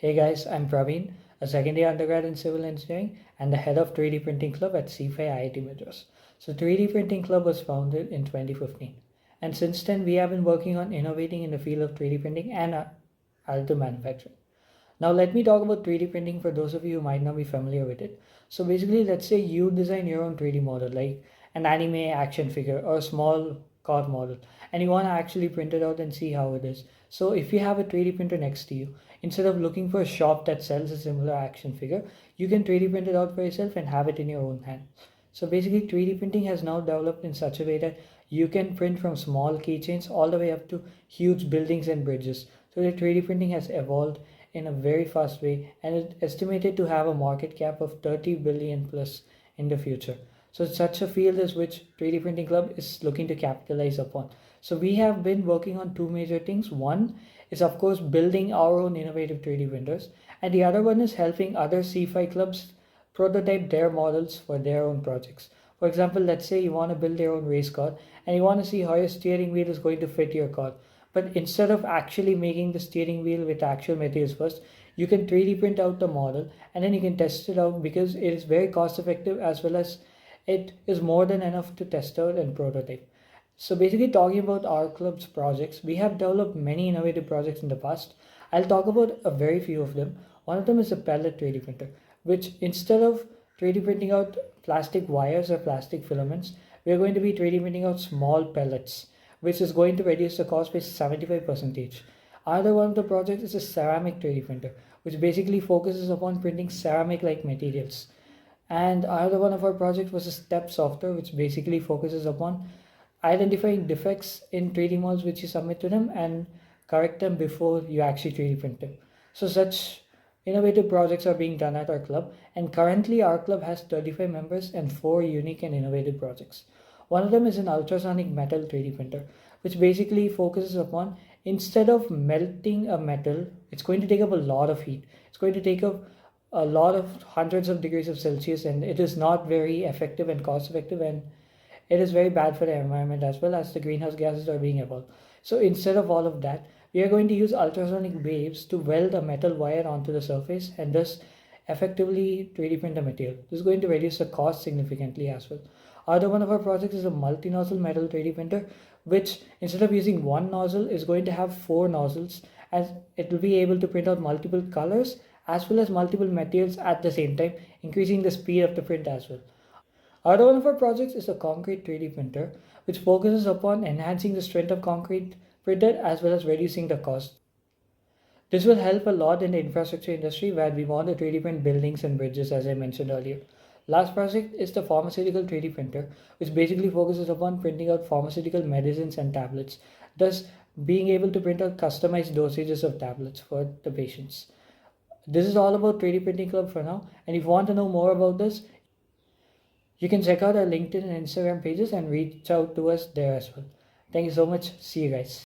Hey guys, I'm Praveen, a second year undergrad in civil engineering and the head of 3D printing club at CFI IIT Madras. So 3D printing club was founded in 2015, and since then we have been working on innovating in the field of 3D printing and additive manufacturing. Now let me talk about 3D printing for those of you who might not be familiar with it. So basically, let's say you design your own 3D model like an anime action figure or a small car model, and you want to actually print it out and see how it is. So if you have a 3D printer next to you, instead of looking for a shop that sells a similar action figure, you can 3D print it out for yourself and have it in your own hand. So basically 3D printing has now developed in such a way that you can print from small keychains all the way up to huge buildings and bridges. So the 3D printing has evolved in a very fast way, and it's estimated to have a market cap of 30 billion plus in the future. So it's such a field as which 3D Printing Club is looking to capitalize upon. So we have been working on two major things. One is of course building our own innovative 3D printers, and the other one is helping other CFI clubs prototype their models for their own projects. For example, let's say you want to build your own race car and you want to see how your steering wheel is going to fit your car. But instead of actually making the steering wheel with actual materials first, you can 3D print out the model and then you can test it out because it is very cost effective, as well as it is more than enough to test out and prototype. So basically, talking about our club's projects, we have developed many innovative projects in the past. I'll talk about a very few of them. One of them is a pellet 3D printer, which instead of 3D printing out plastic wires or plastic filaments, we are going to be 3D printing out small pellets, which is going to reduce the cost by 75%. Another one of the projects is a ceramic 3D printer, which basically focuses upon printing ceramic-like materials. And another one of our projects was a step software, which basically focuses upon identifying defects in 3D models which you submit to them and correct them before you actually 3D print them. So such innovative projects are being done at our club, and currently our club has 35 members and 4 unique and innovative projects. One of them is an ultrasonic metal 3D printer, which basically focuses upon, instead of melting a metal, it's going to take up a lot of heat. It's going to take up a lot of hundreds of degrees of Celsius, and it is not very effective and cost effective, and it is very bad for the environment as well, as the greenhouse gases are being evolved. So instead of all of that, we are going to use ultrasonic waves to weld a metal wire onto the surface and thus effectively 3D print the material. This is going to reduce the cost significantly as well. Other one of our projects is a multi-nozzle metal 3D printer, which instead of using one nozzle is going to have 4 nozzles, as it will be able to print out multiple colors as well as multiple materials at the same time, increasing the speed of the print as well. Another one of our projects is a concrete 3D printer, which focuses upon enhancing the strength of concrete printed as well as reducing the cost. This will help a lot in the infrastructure industry, where we want to 3D print buildings and bridges, as I mentioned earlier. Last project is the pharmaceutical 3D printer, which basically focuses upon printing out pharmaceutical medicines and tablets, thus being able to print out customized dosages of tablets for the patients. This is all about 3D Printing Club for now, and if you want to know more about this, you can check out our LinkedIn and Instagram pages and reach out to us there as well. Thank you so much. See you guys.